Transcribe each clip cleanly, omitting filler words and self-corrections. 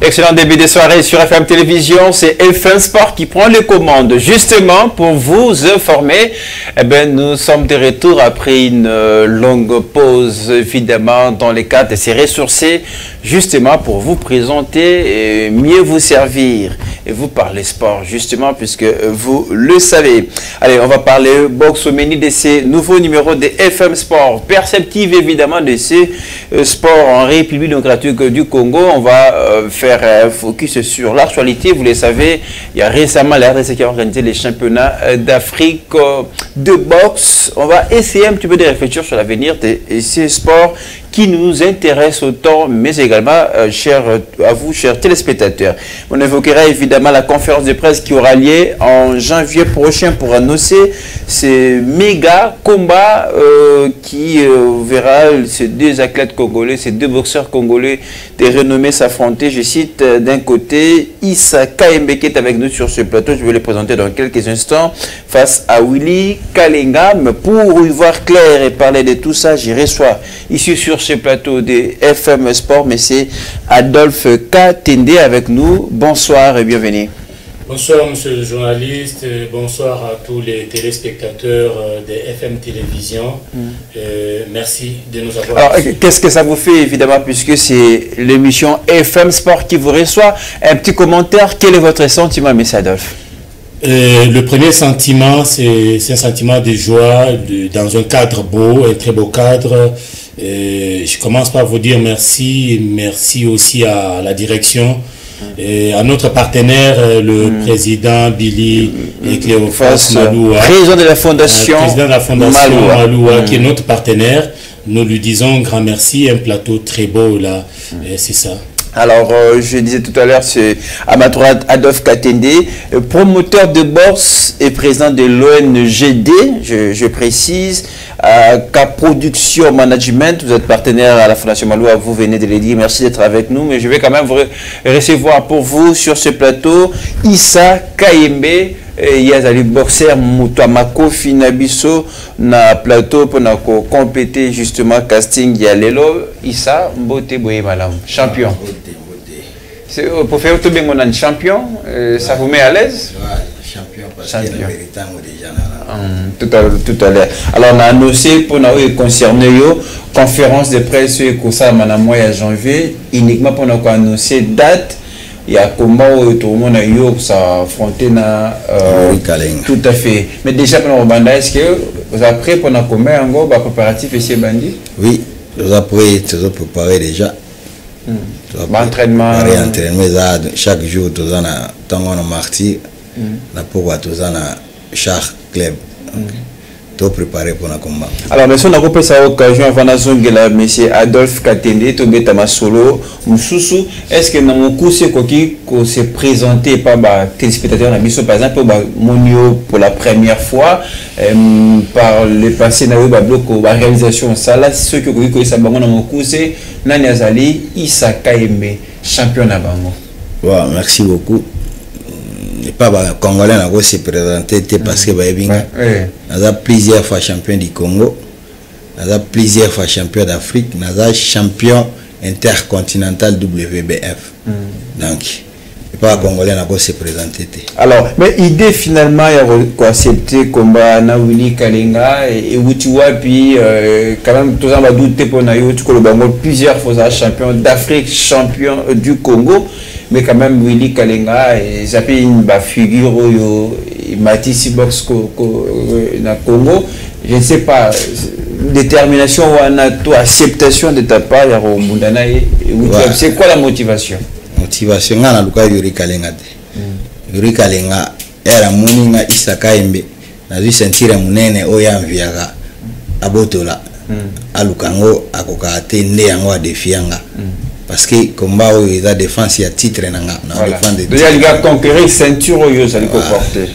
Excellent début de soirée sur FM Télévision, c'est FM Sport qui prend les commandes. Justement, pour vous informer, nous sommes de retour après une longue pause, évidemment, dans les cadres de ces ressourcés, justement pour vous présenter et mieux vous servir et vous parler sport, justement, puisque vous le savez. Allez, on va parler boxe au menu de ces nouveaux numéros de FM Sport, perceptive évidemment de ces sports en République démocratique du Congo. On va faire focus sur l'actualité. Vous le savez, il y a récemment la RDC qui a organisé les championnats d'Afrique de boxe. On va essayer un petit peu de réfléchir sur l'avenir de ces sports qui nous intéressent autant, mais également à vous, chers téléspectateurs. On évoquera évidemment la conférence de presse qui aura lieu en janvier prochain pour annoncer ces méga combats qui verra ces deux athlètes congolais, ces deux boxeurs congolais de renommée s'affronter. Je cite d'un côté Issa Kayembe qui est avec nous sur ce plateau. Je vais le présenter dans quelques instants face à Willy Kalenga. Mais pour y voir clair et parler de tout ça, j'y reçois ici sur ce plateau de FM Sport, mais c'est Adolphe Katende avec nous. Bonsoir et bienvenue. Bonsoir monsieur le journaliste, bonsoir à tous les téléspectateurs de FM Télévision. Merci de nous avoir... Alors, qu'est-ce que ça vous fait évidemment, puisque c'est l'émission FM Sport qui vous reçoit? Un petit commentaire, quel est votre sentiment, M. Adolphe? Le premier sentiment, c'est un sentiment de joie, dans un cadre beau, un très beau cadre. Je commence par vous dire merci, merci aussi à la direction, et à notre partenaire, le président Billy et Cléophas Maloua, président de la fondation Maloua, qui est notre partenaire. Nous lui disons grand merci, un plateau très beau là, c'est ça. Alors, je disais tout à l'heure, c'est à ma droite Adolphe Katende, promoteur de bourse et président de l'ONGD, je précise, Cap Production Management. Vous êtes partenaire à la Fondation Maloua, vous venez de le dire, merci d'être avec nous, mais je vais quand même vous recevoir pour vous sur ce plateau Issa Kayembe. Yazali boxer Mutuamako Finabiso na plateau pour compléter justement casting Yalelo Issa Mbote Boye Malam champion. Pour faire tout bien mon champion, ça vous met à l'aise? Champion parce que le véritable déjà tout à l'heure. Alors on a annoncé pour nous concerner conférence de presse et que ça en mois janvier uniquement pour nous annoncer date. Il y a comment tout le monde a eu s'affronter na tout à fait. Mais déjà pour nous est-ce que vous avez prêt pour nous combien en gros préparatif ici bandi? Oui, nous avons préparé déjà. Entraînement. Chaque jour nous avons martyr. Na pourquoi tous en chaque club tout préparé pour le combat. Alors monsieur, on a coupé sa occasion avant la zone de la monsieur Adolphe Katende to beta masolo mususu. Est-ce que dans mon coup c'est quoi qui s'est présenté par téléspectateurs na biso par exemple monio pour la première fois par le passé na bloco la réalisation ça là ceux qui ça bango na mon coup c'est Nani Azali Issa Kayembe champion na bango. Wow, merci beaucoup. Pas Congolais n'a se présenté parce que nous avons plusieurs fois champion du Congo, nous avons plusieurs fois champion d'Afrique, nous avons champion intercontinental WBF. Donc, pas Congolais n'a se présenté. Alors, mais l'idée finalement, il y a accepté combat na Willy Kalenga et Wutiwa puis quand même tous en douter pour nayo tu le plusieurs fois champion d'Afrique, champion du Congo. Mais quand même Willy Kalenga et appelle une figure Matisse Box na Congo, je ne sais pas détermination ou acceptation de ta part ya Mundana c'est quoi la motivation? Motivation ngana luka Willy Kalenga Willy Kalenga era muninga Issa Kayembe na zi sentir munene oya mviaga abotola alukango akoka atende yango a defianga. Parce que combat où la défense il y a titre nanga na défense de déjà il a conquérir ceinture où ça lui porter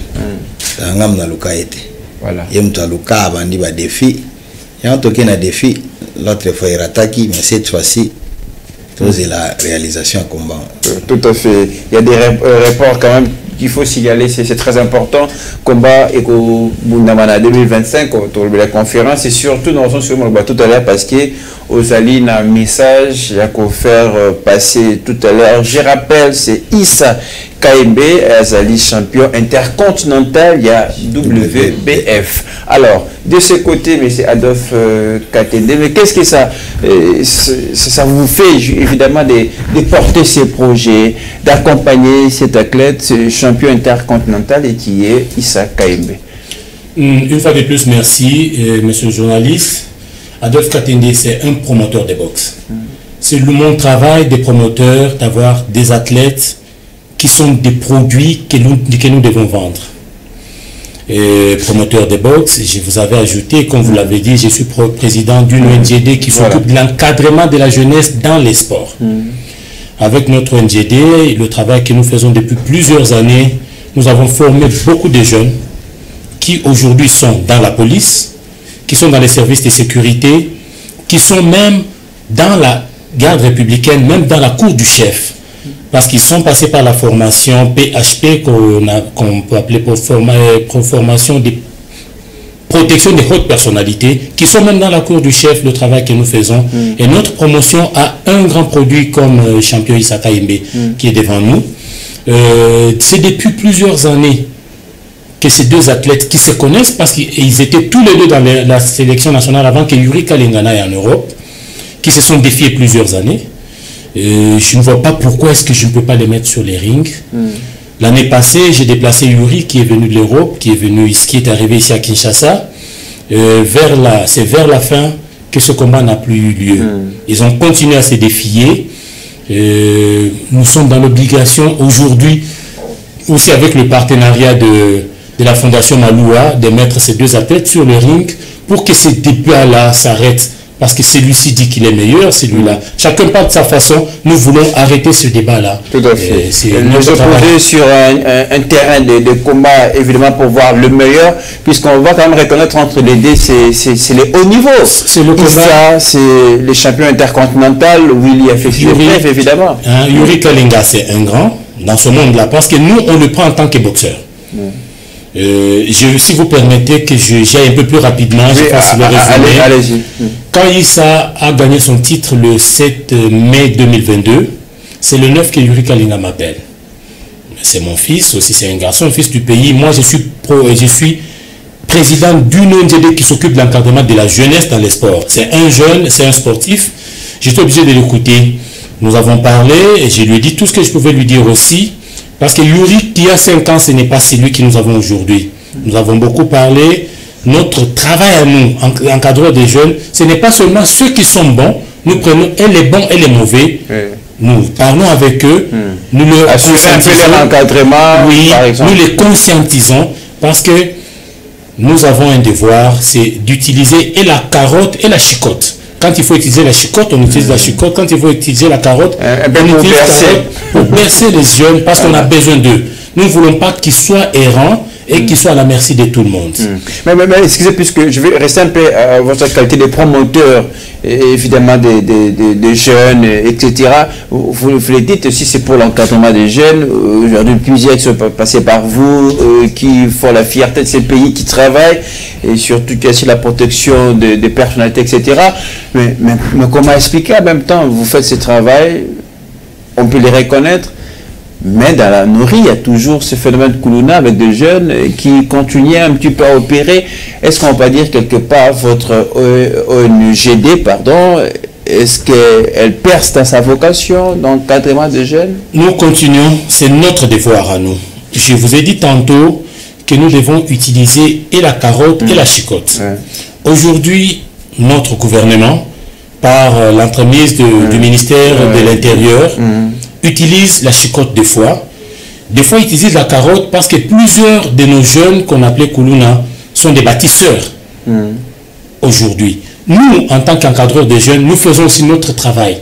ngam na luka été voilà yem to luka bandi ba défi ya to na défi l'autre fois il attaque mais cette fois-ci c'est la réalisation combat tout à fait. Il y a des reports quand même qu'il faut signaler, c'est très important. Combat et Bundamana 2025, autour de la conférence, et surtout, nous sommes sur le tout à l'heure parce que aux alliés, un message, il y a qu'à faire passer tout à l'heure. Je rappelle, c'est Issa KMB, Azali champion intercontinental, il y a WBF. Alors, de ce côté, mais c'est Adolphe Katende, mais qu'est-ce que ça vous fait évidemment de porter ces projets, d'accompagner cet athlète, ce champion intercontinental et qui est Issa KMB? Une fois de plus, merci, monsieur le journaliste. Adolphe Katende, c'est un promoteur de boxe. C'est mon travail des promoteurs d'avoir des athlètes qui sont des produits que nous devons vendre. Promoteur de boxe, je vous avais ajouté, comme vous l'avez dit, je suis président d'une ONGD qui s'occupe de l'encadrement de la jeunesse dans les sports. Avec notre ONGD, le travail que nous faisons depuis plusieurs années, nous avons formé beaucoup de jeunes qui aujourd'hui sont dans la police, qui sont dans les services de sécurité, qui sont même dans la garde républicaine, même dans la cour du chef. Parce qu'ils sont passés par la formation PHP, qu'on peut appeler pour formation de protection des hautes personnalités, qui sont même dans la cour du chef, le travail que nous faisons. Et notre promotion a un grand produit comme champion Issa KMB qui est devant nous. C'est depuis plusieurs années que ces deux athlètes qui se connaissent, parce qu'ils étaient tous les deux dans la sélection nationale avant que Yuri Kalingana aille en Europe, qui se sont défiés plusieurs années. Je ne vois pas pourquoi est-ce que je ne peux pas les mettre sur les rings. L'année passée, j'ai déplacé Yuri qui est venu de l'Europe, qui est arrivé ici à Kinshasa. C'est vers la fin que ce combat n'a plus eu lieu. Ils ont continué à se défier. Nous sommes dans l'obligation aujourd'hui, aussi avec le partenariat de la Fondation Maloua, de mettre ces deux athlètes sur le ring pour que ce débat-là s'arrête. Parce que celui-ci dit qu'il est meilleur, celui-là. Chacun parle de sa façon. Nous voulons arrêter ce débat-là. Tout à fait. Nous opposer sur un terrain de combat, évidemment, pour voir le meilleur, puisqu'on va quand même reconnaître entre les deux, c'est les hauts niveaux. C'est le combat. C'est les champions intercontinentaux, où il y a fait ses preuves, évidemment. Yuri Kalinga, c'est un grand dans ce monde-là, parce que nous, on le prend en tant que boxeur. Si vous permettez que j'aille un peu plus rapidement, je fasse le résumé. Allez-y. Quand Issa a gagné son titre le 7 mai 2022, c'est le 9 que Yuri Kalinga m'appelle. C'est mon fils, aussi c'est un garçon, un fils du pays. Moi, je suis président d'une ONGD qui s'occupe de l'encadrement de la jeunesse dans les sports. C'est un jeune, c'est un sportif. J'étais obligé de l'écouter. Nous avons parlé et je lui ai dit tout ce que je pouvais lui dire aussi. Parce que Yuri, qui a 5 ans, ce n'est pas celui que nous avons aujourd'hui. Nous avons beaucoup parlé. Notre travail à nous, encadreurs des jeunes, ce n'est pas seulement ceux qui sont bons. Nous prenons et les bons et les mauvais. Nous parlons avec eux. Nous le conscientisons. Nous les conscientisons parce que nous avons un devoir, c'est d'utiliser et la carotte et la chicotte. Quand il faut utiliser la chicotte, on utilise la chicotte. Quand il faut utiliser la carotte, on utilise la carotte pour bercer les jeunes parce qu'on a besoin d'eux. Nous ne voulons pas qu'ils soient errants et qu'ils soient à la merci de tout le monde. Mais excusez, puisque je vais rester un peu à votre qualité de promoteur, et évidemment des jeunes, etc. Vous le dites aussi, c'est pour l'encadrement des jeunes. Aujourd'hui, plusieurs qui sont passés par vous, qui font la fierté de ces pays qui travaillent, et surtout qui assurent la protection des personnalités, etc. Mais comment expliquer en même temps, vous faites ce travail, on peut les reconnaître, mais dans la nourriture, il y a toujours ce phénomène de Koulouna avec des jeunes qui continuent un petit peu à opérer. Est-ce qu'on va dire quelque part votre ONGD, est-ce qu'elle perce dans sa vocation d'encadrement des jeunes? Nous continuons, c'est notre devoir à nous. Je vous ai dit tantôt que nous devons utiliser et la carotte et la chicotte. Aujourd'hui, notre gouvernement, par l'entremise du ministère de l'Intérieur, utilise la chicotte des fois utilise la carotte parce que plusieurs de nos jeunes qu'on appelait Koulouna sont des bâtisseurs aujourd'hui. Nous, en tant qu'encadreurs des jeunes, nous faisons aussi notre travail.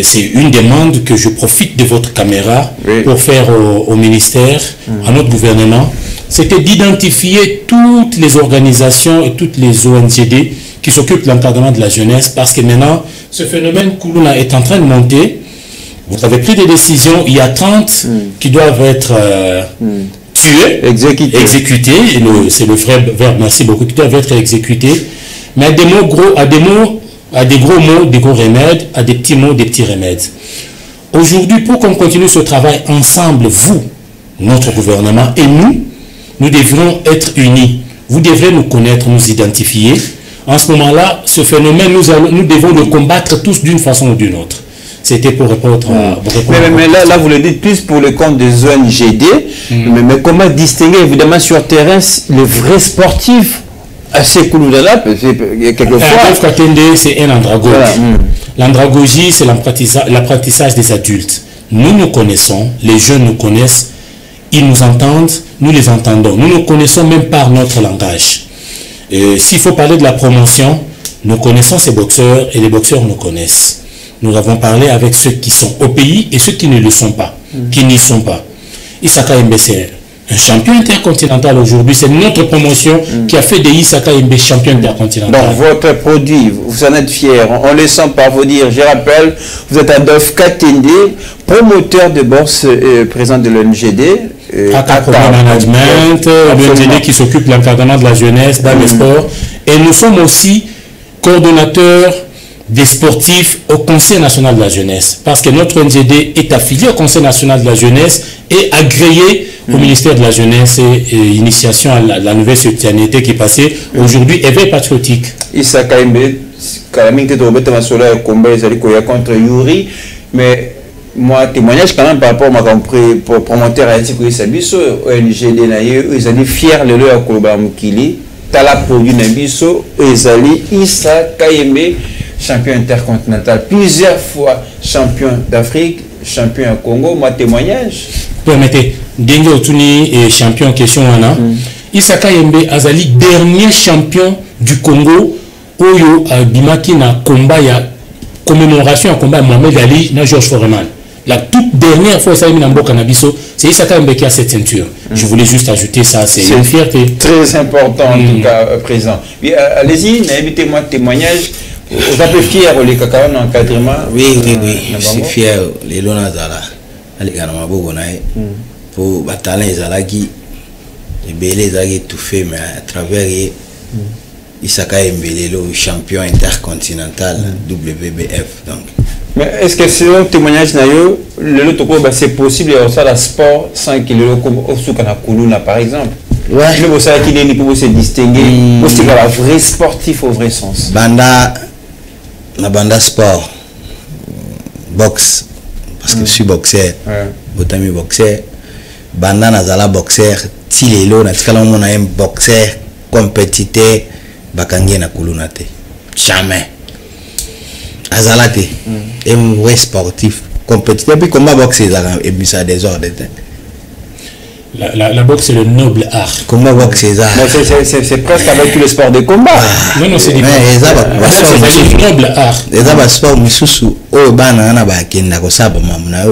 C'est une demande que je profite de votre caméra pour faire au ministère, à notre gouvernement. C'était d'identifier toutes les organisations et toutes les ONGD qui s'occupent de l'encadrement de la jeunesse parce que maintenant, ce phénomène Koulouna est en train de monter. Vous avez pris des décisions, il y a 30 qui doivent être tués, exécutés, c'est le vrai verbe, merci beaucoup, qui doivent être exécutés, mais à des gros mots, des gros remèdes, à des petits mots, des petits remèdes. Aujourd'hui, pour qu'on continue ce travail ensemble, vous, notre gouvernement et nous devrons être unis. Vous devrez nous connaître, nous identifier. En ce moment-là, ce phénomène, nous devons le combattre tous d'une façon ou d'une autre. C'était pour répondre à... Mais là, vous le dites plus pour le compte des ONGD. Mais comment distinguer, évidemment, sur terrain, les vrais sportifs à ces coups-là, quelquefois... c'est un andragogie. Voilà. L'andragogie, c'est l'apprentissage des adultes. Nous nous connaissons, les jeunes nous connaissent, ils nous entendent, nous les entendons. Nous nous connaissons même par notre langage. S'il faut parler de la promotion, nous connaissons ces boxeurs et les boxeurs nous connaissent. Nous avons parlé avec ceux qui sont au pays et ceux qui ne le sont pas, qui n'y sont pas. Isaka Embe, c'est un champion intercontinental aujourd'hui. C'est notre promotion qui a fait de Isaka Embe champion intercontinental. Donc votre produit, vous en êtes fiers. On le sent par vous dire. Je rappelle, vous êtes Adolphe Katende, promoteur de bourse, président de l'ONGD. Management, l'ONGD qui s'occupe de l'encadrement de la jeunesse dans les sports. Et nous sommes aussi coordonnateurs des sportifs au Conseil national de la jeunesse. Parce que notre ONGD est affilié au Conseil national de la jeunesse et agréé au ministère de la jeunesse et initiation à la nouvelle citoyenneté qui est passée aujourd'hui, éveil patriotique. Isaka Embe, contre Yuri, mais moi, témoignage quand même par rapport à ma promoteur à Sabiso, ONGD, ils ont fiers de leur Kolobamukili, Tala produit Nabiso, ils ont Isaka Embe, champion intercontinental, plusieurs fois champion d'Afrique, champion au Congo, moi témoignage. Permettez, Dengue Otuni est champion en question. Isaka Embe Azali, dernier champion du Congo, Oyo Bimaki na combat, ya commémoration à combat Mohamed Ali, na Georges Foreman. La toute dernière fois, c'est Isaka Embe qui a cette ceinture. Je voulais juste ajouter ça, c'est une fierté. Très important en tout cas présent. Allez-y, invitez-moi témoignage. Vous êtes fiers les cacao dans l'encadrement? Oui, je suis fier. Les Lona Zala, les Ganamabo, pour bataler les Zalaki, les Bélés Zalaki tout fait, mais à travers Isaka Mbelelo, champion intercontinental WBF. Donc. Mais est-ce que c'est un témoignage c'est possible de faire le sport sans qu'il y ait Kuluna par exemple? Ouais. Mais vous savez qu'il est pour se distinguer, c'est un vrai sportif au vrai sens. Banda sport, boxe, parce que je suis boxeur, Botami boxeur, Banda Nazala boxeur, Tilelo, Natikalamon a un boxeur, compétiteur, Bakangi na Kulunate. Jamais. Azalate, un vrai sportif, compétiteur, puis comment boxer, et puis ça désordre. La boxe, c'est le noble art. Comment boxer ça? C'est presque avec tous les sports de combat. Non, c'est différent. C'est le noble art. Les sport, Misusu, oh, bana, na ba kenda ko saba mamuna.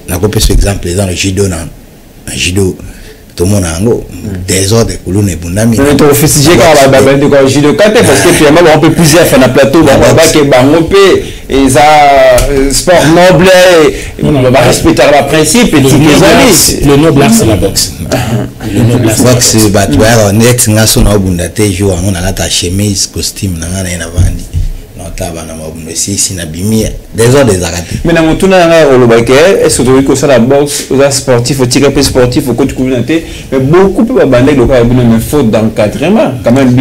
Na ko pese exemple dans le judo na. Judo tout le monde a des ordres de Kulune Bundami. Mais tu as fustigé quand on a judo kate parce que finalement on peut plusieurs faire la plateau, on va que bangopé et ça sport noble, on va respecter le principe et le noble art c'est la boxe. Le noble art boxe batwa next ngaso na bundate jour on a la chemise costume na ngana ina vandi. Des ordres des arrêtés. Mais dans mon tour, est-ce que ça la boxe, aux sportifs, aux tirés sportifs, aux coachs communautaires, mais beaucoup peuvent abandonner le cas de faute d'encadrement. Quand même,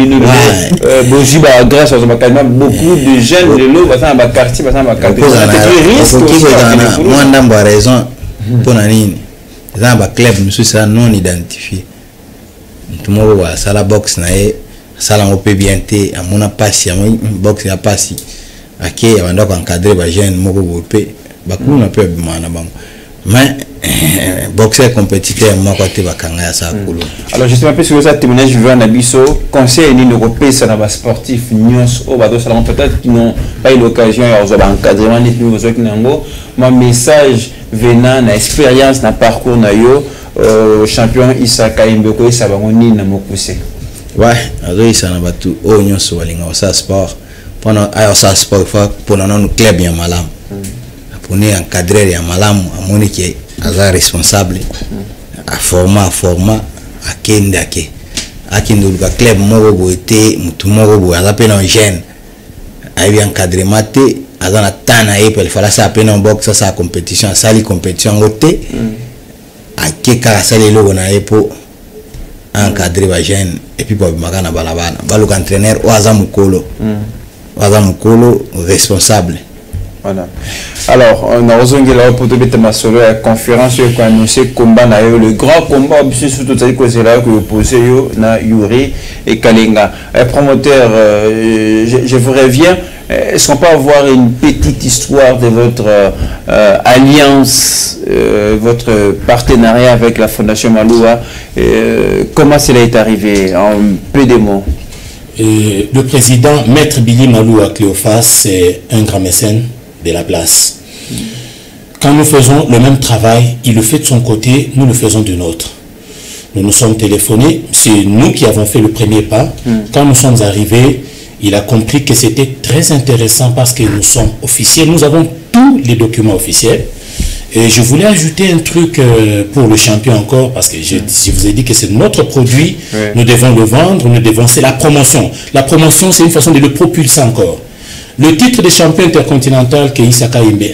grâce à beaucoup de jeunes de l'eau, dans le quartier, dans le quartier. Moi, on a raison pour Nanine. Dans le club, nous sommes non identifiés. Tout le monde voit ça la boxe. Ça on peut bien te à mon passi à mon boxe à passi à qui on doit encadrer les jeunes moko groupe bakulu na peu bimana bango mais boxeur compétiteur moi côté bakanga ça kulu. Alors justement parce que ça témoignage je veux en abisso conseil ni européen ça na sportif nyos au bateau ça peut-être qui n'ont pas eu l'occasion à encadrement ni plus besoin nango mon message venant na expérience na parcours na yo champion Isaka Embe ko ça bango ni na mokuse. Ouais, alors ça n'a pas tout. Oh, nous sommes allés au sport. Pendant ça sport, pour nous club bien malam. pour nous encadrer à malam à mon qui est responsable à format à kende à kende le club moko boité mutu moko bo à peine en jeune à bien encadrer maté à dans la tana et il fallait ça à peine en boxe ça compétition ça les compétition côté à qui car ça les logo na epo encadrer ba jeune et puis pour makana balabana ba le entraîneur oaza mukolo responsable. Voilà. Alors, on a rejoint la la conférence qui a annoncé combat le grand combat surtout que c'est là que vous posez na Yuri et Kalinga. Promoteur, je vous reviens. Est-ce qu'on peut avoir une petite histoire de votre alliance, votre partenariat avec la Fondation Maloua? Comment cela est arrivé en peu de mots? Le président Maître Billy Maloua Cléophas, c'est un grand mécène de la place. Quand nous faisons le même travail, il le fait de son côté, nous le faisons de nôtre. Nous nous sommes téléphonés, c'est nous qui avons fait le premier pas. Quand nous sommes arrivés, il a compris que c'était très intéressant parce que nous sommes officiels, nous avons tous les documents officiels. Et je voulais ajouter un truc pour le champion encore, parce que je vous ai dit que c'est notre produit, nous devons le vendre, c'est la promotion. La promotion, c'est une façon de le propulser encore. Le titre de champion intercontinental que Isaka Imbe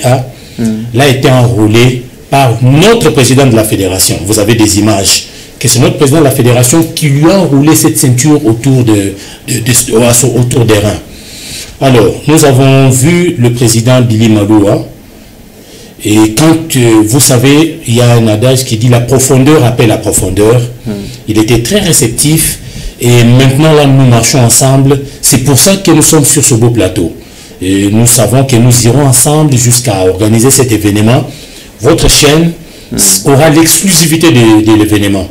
l'a été enrôlé par notre président de la fédération. Vous avez des images, que c'est notre président de la fédération qui lui a enroulé cette ceinture autour des reins. Alors, nous avons vu le président Billy Maloua. Et quand, vous savez, il y a un adage qui dit la profondeur appelle la profondeur. Il était très réceptif. Et maintenant, là, nous marchons ensemble. C'est pour ça que nous sommes sur ce beau plateau. Et nous savons que nous irons ensemble jusqu'à organiser cet événement. Votre chaîne aura l'exclusivité de l'événement.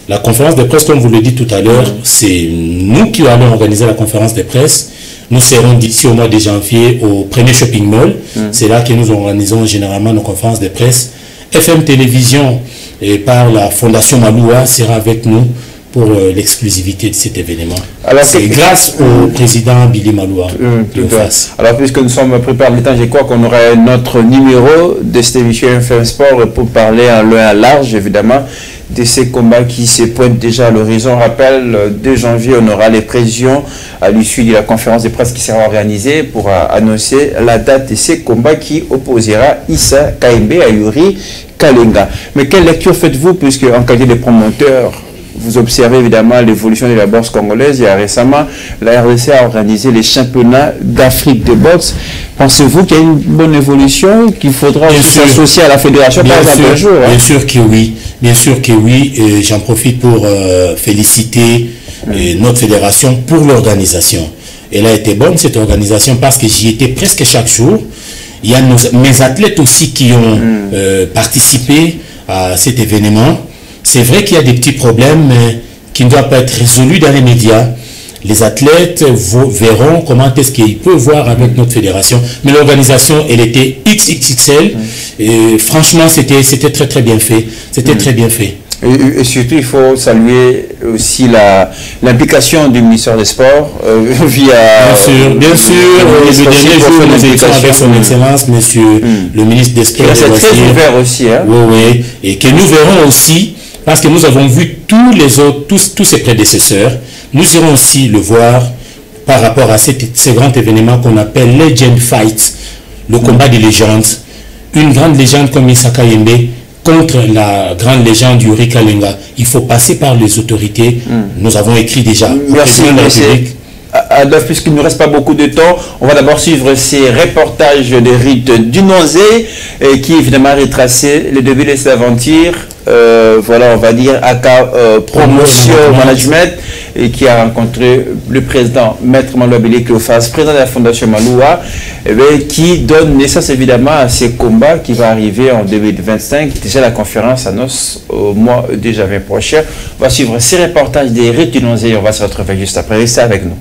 La conférence de presse, comme vous le dites tout à l'heure, c'est nous qui allons organiser la conférence de presse. Nous serons d'ici au mois de janvier au premier shopping mall. C'est là que nous organisons généralement nos conférences de presse. FM Télévision et par la Fondation Maloua sera avec nous pour l'exclusivité de cet événement. C'est grâce au président Billy Maloua. Alors, puisque nous sommes préparés le temps, je crois qu'on aura notre numéro de cette émission FM Sport pour parler en long et à large, évidemment, de ces combats qui se pointent déjà à l'horizon. Rappel, 2 janvier, on aura les prévisions à l'issue de la conférence de presse qui sera organisée pour annoncer la date de ces combats qui opposera Issa Kaimbe à Yuri Kalinga. Mais quelle lecture faites-vous, puisque en qualité de promoteur, vous observez évidemment l'évolution de la boxe congolaise. Il y a récemment, la RDC a organisé les championnats d'Afrique de boxe. Pensez-vous qu'il y a une bonne évolution, qu'il faudra s'associer à la fédération par exemple un jour? Bien sûr que oui. Bien sûr que oui. J'en profite pour féliciter notre fédération pour l'organisation. Elle a été bonne, cette organisation, parce que j'y étais presque chaque jour. Il y a mes athlètes aussi qui ont participé à cet événement. C'est vrai qu'il y a des petits problèmes qui ne doivent pas être résolus dans les médias. Les athlètes verront comment est-ce qu'ils peuvent voir avec notre fédération. Mais l'organisation, elle était XXXL. Et franchement, c'était très très bien fait. C'était très bien fait. Et surtout, il faut saluer aussi l'implication du ministère des Sports via... Bien sûr. Le dernier jour, nous étions avec son Excellence, monsieur le ministre des Sports. C'est très ouvert aussi. Hein? Oui. Et que nous verrons aussi, parce que nous avons vu tous les autres, tous ses prédécesseurs, nous irons aussi le voir par rapport à ce grand événement qu'on appelle Legend Fight, le combat des légendes. Une grande légende comme Isaka Yembe contre la grande légende Yuri Kalinga. Il faut passer par les autorités. Nous avons écrit déjà. Merci, Adolphe, puisqu'il ne nous reste pas beaucoup de temps, on va d'abord suivre ces reportages de rites du Nozé qui évidemment retraçaient le début de cette aventure. Voilà, on va dire promotion management, et qui a rencontré le président Maître Maloua Billy Cléophas, président de la Fondation Maloua, qui donne naissance évidemment à ces combats qui va arriver en 2025. Déjà la conférence annonce au mois de janvier prochain. On va suivre ces reportages des rites du Nozé et on va se retrouver juste après. Restez avec nous.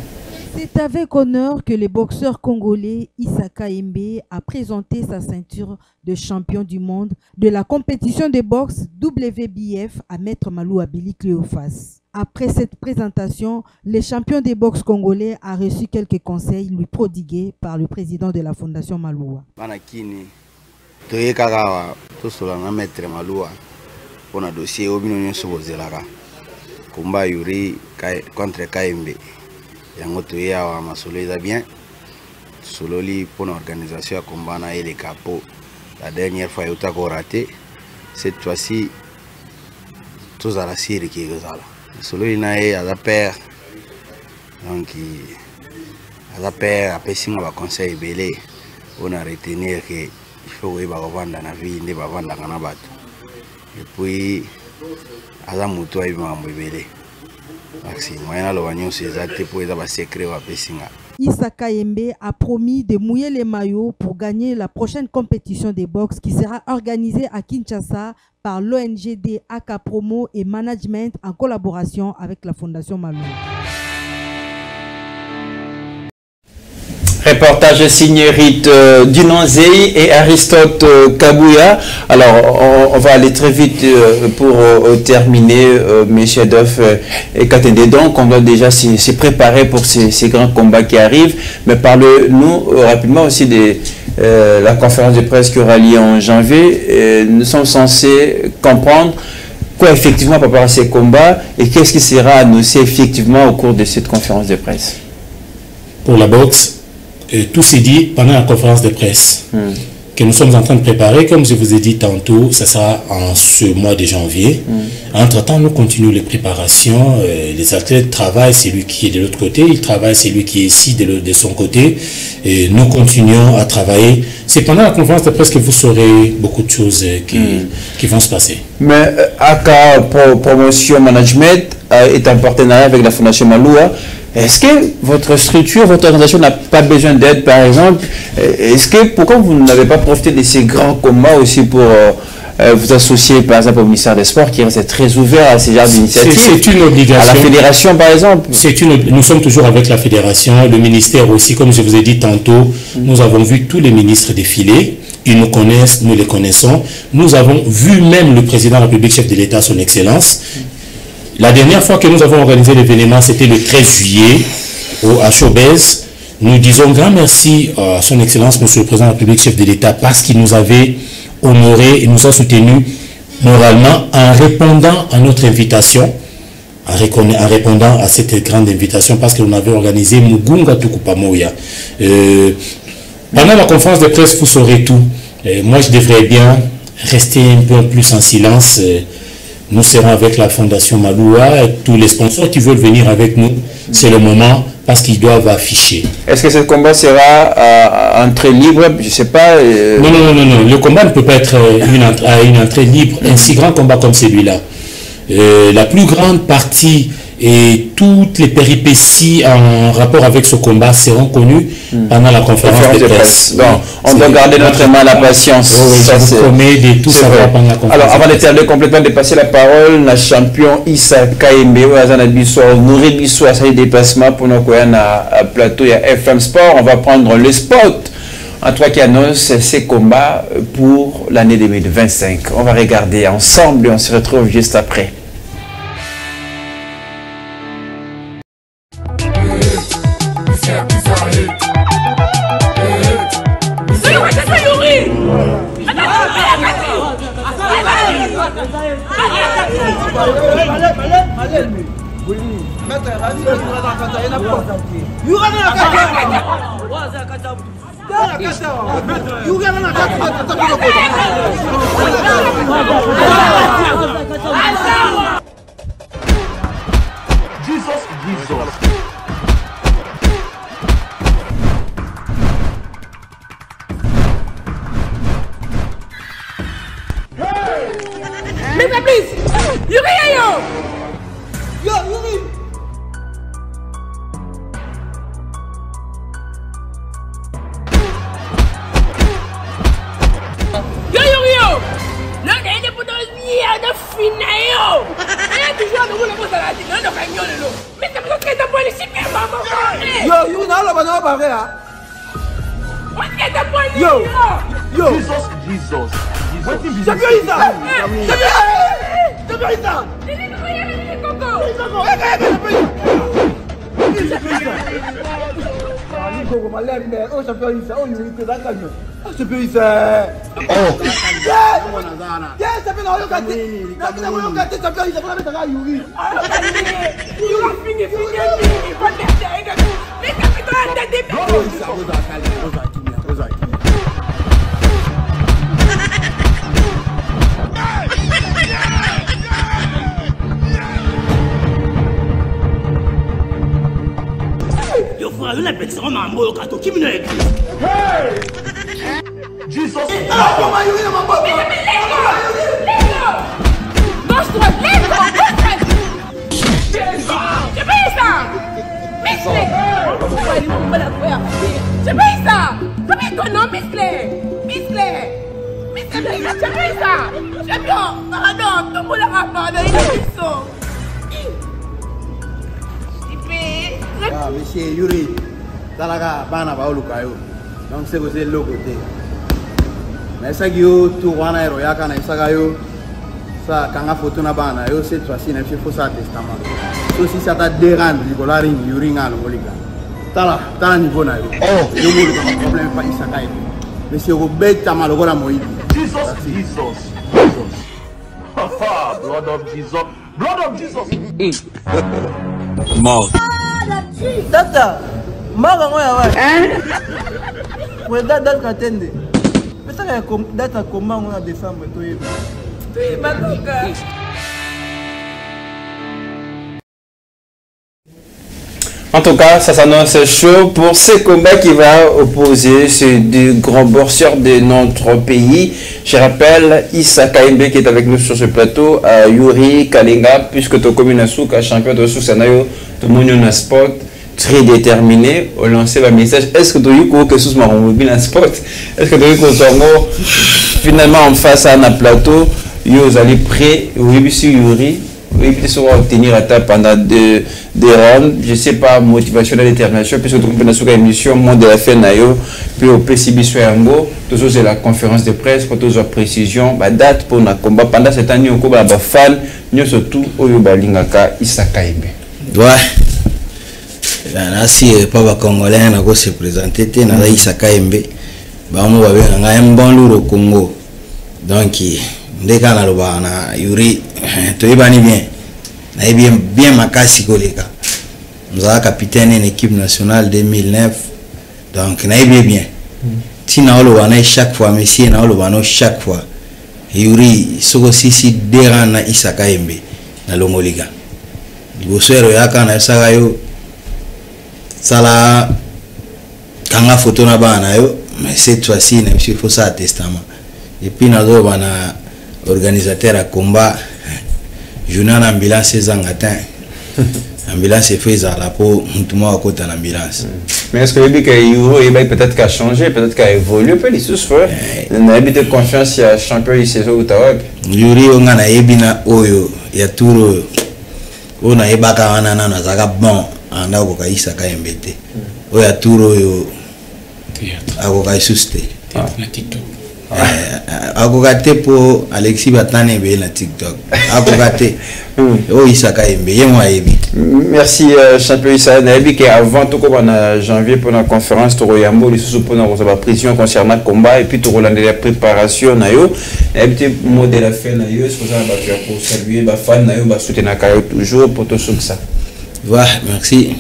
C'est avec honneur que le boxeur congolais Isaka Imbe a présenté sa ceinture de champion du monde de la compétition de boxe WBF à Maître Maloua Billy Cléophas. Après cette présentation, le champion des boxe congolais a reçu quelques conseils lui prodigués par le président de la Fondation Maloua. Pour un dossier obino sobozelaka combat yuri contre KMB yango toya wa masolo eza bien sololi pour l'organisation ya combat na ele capo la dernière fois yota ko raté cette fois-ci tous à la série qui ezala sololi na e à la père donc à la père après singa ba conseil belé on a retenir que il faut que ba vendre na vie ne ba vendre na bato. Et puis, à la moto, il m'a embêté. Issa Kayembe a promis de mouiller les maillots pour gagner la prochaine compétition de boxe qui sera organisée à Kinshasa par l'ONGD AK Promo et Management en collaboration avec la Fondation Maloua. Reportage signé Rite Dunonzei et Aristote Kabouya. Alors, on va aller très vite pour terminer, messieurs Doff et Katende. Donc, on doit déjà se préparer pour ces grands combats qui arrivent. Mais parle-nous rapidement aussi de la conférence de presse qui aura lieu en janvier. Nous sommes censés comprendre quoi effectivement par rapport à ces combats et qu'est-ce qui sera annoncé effectivement au cours de cette conférence de presse. Pour la boxe, tout s'est dit pendant la conférence de presse que nous sommes en train de préparer. Comme je vous ai dit tantôt, ça sera en ce mois de janvier. Entre-temps, nous continuons les préparations. Les athlètes travaillent, c'est lui qui est de l'autre côté. Il travaille, c'est lui qui est ici de son côté. Et nous continuons à travailler. C'est pendant la conférence de presse que vous saurez beaucoup de choses qui vont se passer. Mais AK Promotion Management est en partenariat avec la Fondation Maloua. Est-ce que votre structure, votre organisation n'a pas besoin d'aide, par exemple? Pourquoi vous n'avez pas profité de ces grands combats aussi pour vous associer, par exemple, au ministère des Sports, qui reste très ouvert à ces genres d'initiatives? C'est une obligation. À la fédération, par exemple? Nous sommes toujours avec la fédération, le ministère aussi, comme je vous ai dit tantôt. Nous avons vu tous les ministres défiler. Ils nous connaissent, nous les connaissons. Nous avons vu même le président de la République, chef de l'État, son Excellence. La dernière fois que nous avons organisé l'événement, c'était le 13 juillet à Chobez. Nous disons grand merci à son Excellence, Monsieur le Président de la République, chef de l'État, parce qu'il nous avait honoré et nous a soutenus moralement en répondant à notre invitation, en répondant à cette grande invitation, parce qu'on avait organisé Mugunga Tukupamoya. Pendant la conférence de presse, vous saurez tout. Moi, je devrais bien rester un peu plus en silence. Nous serons avec la Fondation Maloua et tous les sponsors qui veulent venir avec nous. C'est le moment parce qu'ils doivent afficher. Est-ce que ce combat sera entrée libre? Je ne sais pas. Non. Le combat ne peut pas être à une entrée libre. Un si grand combat comme celui-là. La plus grande partie et toutes les péripéties en rapport avec ce combat seront connues pendant la conférence de presse. Donc, on doit garder notre main à la patience. Je vous promets de tout savoir pendant la conférence. Alors, avant de terminer complètement, de passer la parole, le champion Issa Kayembe, nourri Bissou à sa déplacement pour nous à plateau et à FM Sport. On va prendre le spot en toi qui annonce ces combats pour l'année 2025. On va regarder ensemble et on se retrouve juste après. Monsieur Yuri, talaga bana ba olukayo. Donc c'est vous le côté. Mais ça yo tout wana ero yaka na isaga yo sa kanga photo na bana yo cette fois-ci na faut ça testament. So si ça t'a dérangé Nicolas Ring Yuri ngalo ngolika. Tala niveau na yo. Oh, yo mo le problème pas isaga yo. Monsieur Robert Tamalogola Moïdi. Jesus. Blood of Jesus. Blood of Jesus. Mort. Tata, maga ngoya wa. Ouais, date katende. Peut-être que date comment on a décembre to yeba. To yeba toka. En tout cas, ça s'annonce chaud pour ce combat qui va opposer ces deux grands boxeurs de notre pays. Je rappelle Issa Kaimbe qui est avec nous sur ce plateau, à Yuri Kalenga, puisque tu communes à champion de Sousanayo, tout le monde est sport très déterminé. Au lancer le message, est-ce que tu as eu que ce soit un sport? Est-ce que tu as eu que finalement en face à un plateau, vous allez prêt, oui, sur Yuri? Oui, puis on va obtenir à table pendant deux rounds. Je ne sais pas, motivation et détermination, puisque tout le monde a une émission, monde de la fin, puis au PCB Soyango, toujours c'est la conférence de presse, pour toujours précision, date pour le combat. Pendant cette année, on a des fans, nous surtout, au Yobalingaka, Issa Kaimbe. Ouais. Si pas Congolais, on a se présenter, on a Issa Kaimbe. On a un bon lourd au Congo. Donc, dès qu'on a le Yuri, tu es bien makasi koleka. Nous avons capitaine une équipe nationale 2009. Donc, on est bien. Si nous avons chaque fois, monsieur, nous avons chaque fois. Yuri, si déran na Issa Kaimbe na Longoliga. Bosero yaka na sagayo sala kanga photo na bana yo, mais cette fois-ci, il faut ça testament. Et puis nous avons organisateur à combat journal ambulance zangatin ambulance fait à la peau tout le monde à côté de l'ambulance. Mais est-ce que le Yuri peut-être qu'à changé, peut-être qu'à évolué, peut les sous on a habité confiance il y a champion de saison ou taweb Yuri on a ebina oyo ya turo on a ebaka wana na zaka bon anda ko kaisa ka embete oya turo yo ako kaisuste na TikTok. Agogate pour Alexis Batane be na TikTok. Agogate. Oh Issa Kaimbe yemo ayebi. Merci champion Issa Nayebi qui avant tout comme en janvier pour la conférence to Royambo les sous pour la précision concernant le combat et puis tout Roland de la préparation na yo. Et petit mot de la fin na yo c'est ça pour saluer ba fan na yo ba soutenir Kayo toujours pour tout ça. Voilà, merci.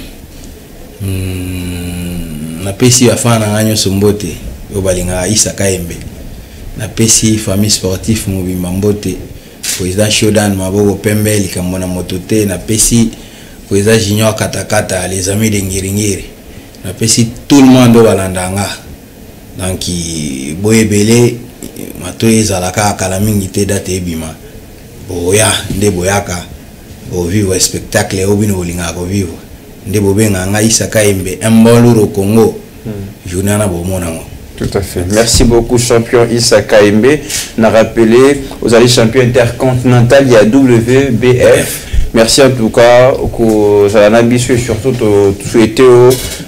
Na pesi ya fan na nganyo sombote yo balinga Issa Kaimbe. Na pesi famille sportif Mobimba Mbote président Shodan Maboko Pembe likamona motote na pesi président Junior Katakata les amis de Ngiringiri na pesi tout le monde balandanga donc boyebele matoye zalaka kala mingi te date ebima boya nde boyaka bo vivre spectacle obino bolinga ko vivre nde bobenga nga Issa Kaimbe un bon lourd au Congo journée na bomona. Tout à fait. Merci beaucoup, champion Issa Kaimbe. On a rappelé aux alliés champions intercontinental, il y a WBF. Merci en tout cas aux Alanabisu et surtout souhaiter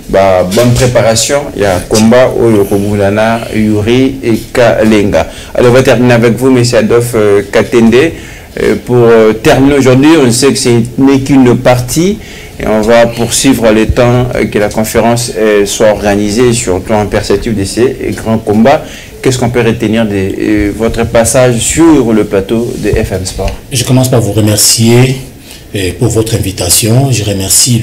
bonne préparation. Il y a combat au Yokomulana, Yuri et Kalenga. Alors on va terminer avec vous, M. Adolphe Katende. Pour terminer aujourd'hui, on sait que ce n'est qu'une partie et on va poursuivre le temps que la conférence soit organisée sur le plan perspective de ces grands combats. Qu'est-ce qu'on peut retenir de votre passage sur le plateau de FM Sport? Je commence par vous remercier pour votre invitation. Je remercie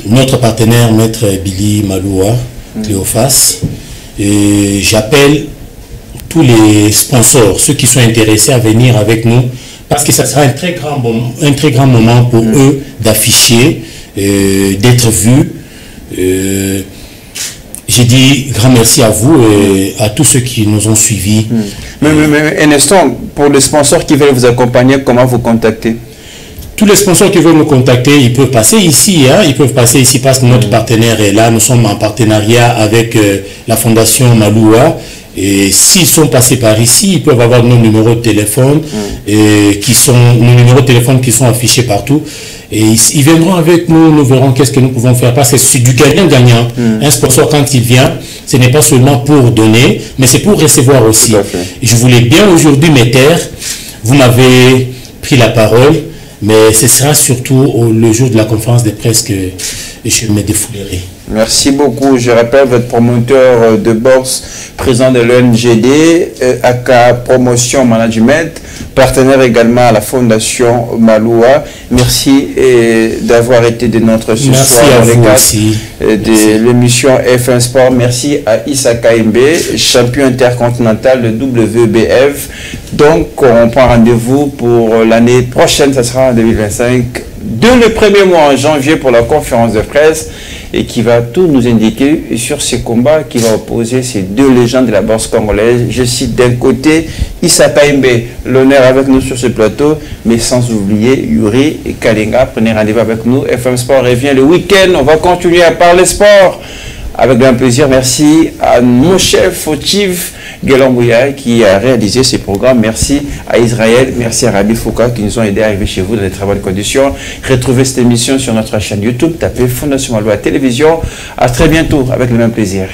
notre partenaire, Maître Billy Maloua, Cléophas. Et j'appelle tous les sponsors, ceux qui sont intéressés à venir avec nous, parce que ça sera un très grand moment pour eux d'afficher, d'être vus. J'ai dit grand merci à vous et à tous ceux qui nous ont suivis. Mais un instant, pour les sponsors qui veulent vous accompagner, comment vous contacter? Tous les sponsors qui veulent nous contacter, ils peuvent passer ici. Ils peuvent passer ici parce que notre partenaire est là. Nous sommes en partenariat avec la Fondation Maloua. Et s'ils sont passés par ici, ils peuvent avoir nos numéros de téléphone, nos numéros de téléphone qui sont affichés partout. Et ils viendront avec nous, nous verrons qu'est-ce que nous pouvons faire. Parce que c'est du gagnant-gagnant. Un sponsor, quand il vient, ce n'est pas seulement pour donner, mais c'est pour recevoir aussi. Et je voulais bien aujourd'hui me taire. Vous m'avez pris la parole, mais ce sera surtout le jour de la conférence de presse que je me défoulerai. Merci beaucoup. Je rappelle votre promoteur de boxe, président de l'ONGD, aka Promotion Management, partenaire également à la Fondation Maloua. Merci d'avoir été de notre soir dans le cadre de l'émission F1 Sport. Merci à Issa Kaimbe, champion intercontinental de WBF. Donc, on prend rendez-vous pour l'année prochaine, ça sera en 2025, dès le premier mois en janvier pour la conférence de presse, et qui va tout nous indiquer sur ces combats qui va opposer ces deux légendes de la boxe congolaise. Je cite d'un côté Issa Kaimbe, l'honneur avec nous sur ce plateau, mais sans oublier Yuri et Kalinga. Prenez rendez-vous avec nous. FM Sport revient le week-end. On va continuer à parler sport avec grand plaisir. Merci à mon chef Otiv Gelambouya qui a réalisé ces programmes. Merci à Israël, merci à Rabi Fouka qui nous ont aidés à arriver chez vous dans de très bonnes conditions. Retrouvez cette émission sur notre chaîne YouTube, tapez Fondation Maloua Télévision. À très bientôt avec le même plaisir.